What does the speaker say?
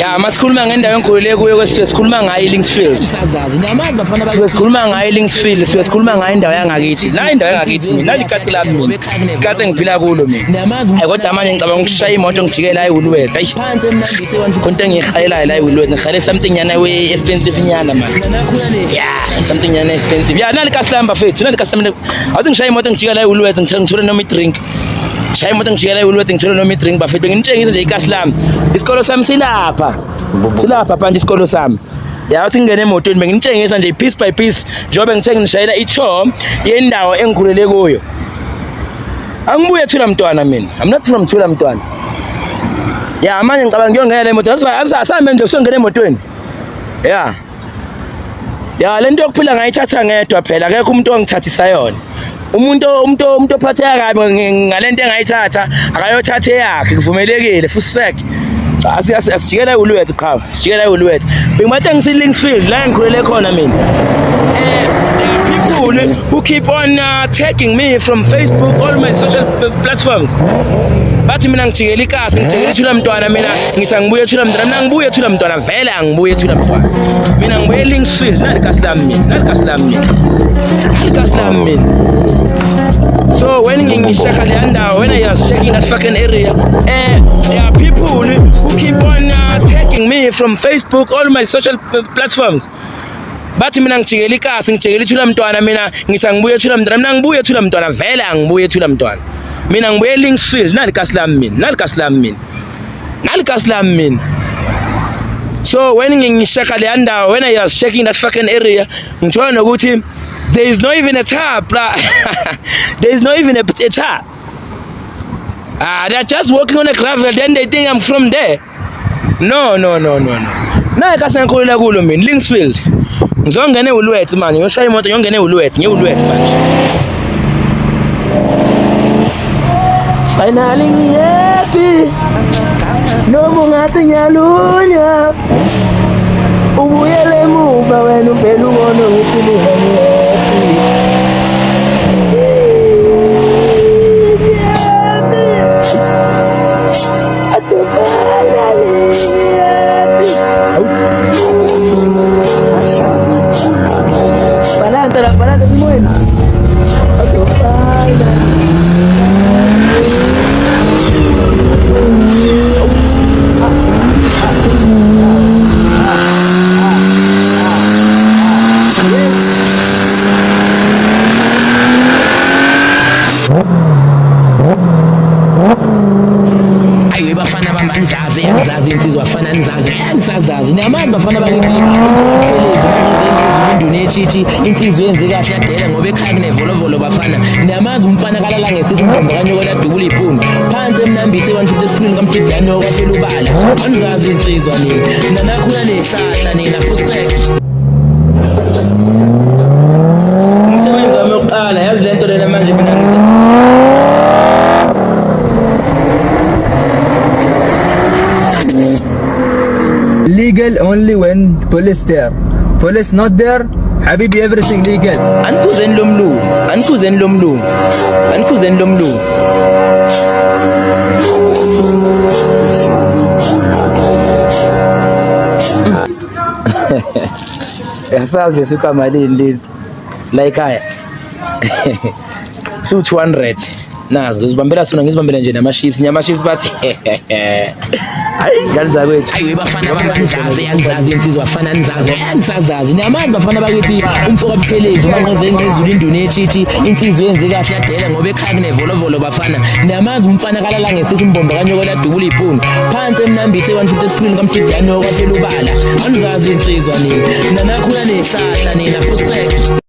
Ya masikhuluma ngendawo engikhulele kuyo kwesithu sikhuluma ngayo Linksfield. Sazazi namazi bafana Sikhuluma ngayo Linksfield, sikhuluma ngayo indawo yangakithi. La indawo yangakithi mina, nalikhathi lami mina. Ikhathi engiphila kulo mina. namazi Kodwa manje ngicabanga ukushaya imoto ngijikela la eWoolworths. Ayi. phansi emnambithe 150 Konke engihayelayo la eWoolworths, ngihayele something yana we expensive nyana manje. nakhona ne Yeah, something yana expensive. Yeah, nalikhasilamba fethu, nalikhasilamba. Awuthi ngishaya imoto ngijikela la eWoolworths ngithole noma i-drink. Shaya imoto ngijikela eWoolworths ngithole noma i-drink bafethu. Ngintshengisa nje ikasi lami. Isikolo sami silapha. Silapha phansi isikolo sami. Ya uthi ngene emotweni benginitshengisa nje piece by piece njengoba ngithe ngishayela i-tour yendawo engikhulele kuyo. Angibuye thula mntwana mina. I'm not from thula mntwana. Ya manje ngicabanga ngiyongena emoto. Asambe nje usongena emotweni. Ya. Ya lento yokuphila ngayithatha ngedwa phela akekho umuntu ongithathisa yona. Umuntu ophatheka kabi ngalento engayithatha akayothatha yakhe kuvumelekile futhi sek. Asijikela eWoolworths qha. Sijikela eWoolworths. Bengibathe ngisiLinksfield la engikhulele khona mina. People who keep on tagging me from Facebook, all my social platforms. Bathi mina ngijikela ikasi, ngijikela ithula mntwana mina, ngithi angibuye ethula mntwana, mina ngibuye ethula mntwana, vele angibuye ethula mntwana. Mina ngibuye eLinksfield, nalikasi lami mina, nalikasi lami mina. Nalikasi lami mina. So when ngishaka le ndawo, when I was checking that fucking area, there are people who keep on tagging me from Facebook, all my social platforms. Bathi mina ngijikela ikasi, ngijikela ithula mntwana mina, ngithi angibuye ethula mntwana, mina ngibuye ethula mntwana, vele angibuye ethula mntwana. Mina ngibuye eLinksfield, nalikasi lami mina, nalikasi lami mina. Nalikasi lami mina. So when ngishaka le ndawo, when I was checking that fucking area, ngithola nokuthi there is not even a tap. There is not even a tap. They're just walking on a gravel, then they think I'm from there. No. Na ikasi ngikhulele kulo mina, Linksfield. Ngizongena eWoolworths manje, ngiyoshaya imoto ngiyongena eWoolworths, ngiyeWoolworths manje. Finally ngiyapi. Noma ngathi ngiyalunywa. Ubuyele emuva wena uphela ubona ukuthi happy. Balanta muena. Ayi bafana bambanzazi yazazi insizwa bafana nizazi ngisazazi niyamazi bafana bakithi umfuthelezi izinduni echichi insizwa yenze kahle yadela ngoba ekhaya kunevolovolo bafana niyamazi umfana kalala ngesisi umbombo kanyoko ladubula iphunga phansi emnambithe 150 esiprini kamthidane okwaphela ubala anizazi insizwa nina nanakhula nehlahla nina fusek umsebenzi wami oqala yazi lento lena manje mina legal only when police there. Police not there, Habibi, everything legal. Anikuzeni lomlungu. Yasazi sikamalini lezi la ekhaya. Su 200 nazo zibambela sona ngizibambela nje nama chips bathi hayi ngani zakwethu ayi bafana bambanzazi yangizazi insizwa bafana nizazi ngisazazi niyamazi bafana bakithi umfoka buthelezi umanqeze ngezulu induni echichi insizwa yenze kahle yadela ngoba ekhaya kunevolovolo bafana niyamazi umfana kalala ngesisi umbombo kanyoko ladubula iphunga phansi emnambithe 150 esiprini kamthidane okwaphela ubala anizazi insizwa nina nanakhula nehlahla nina fusek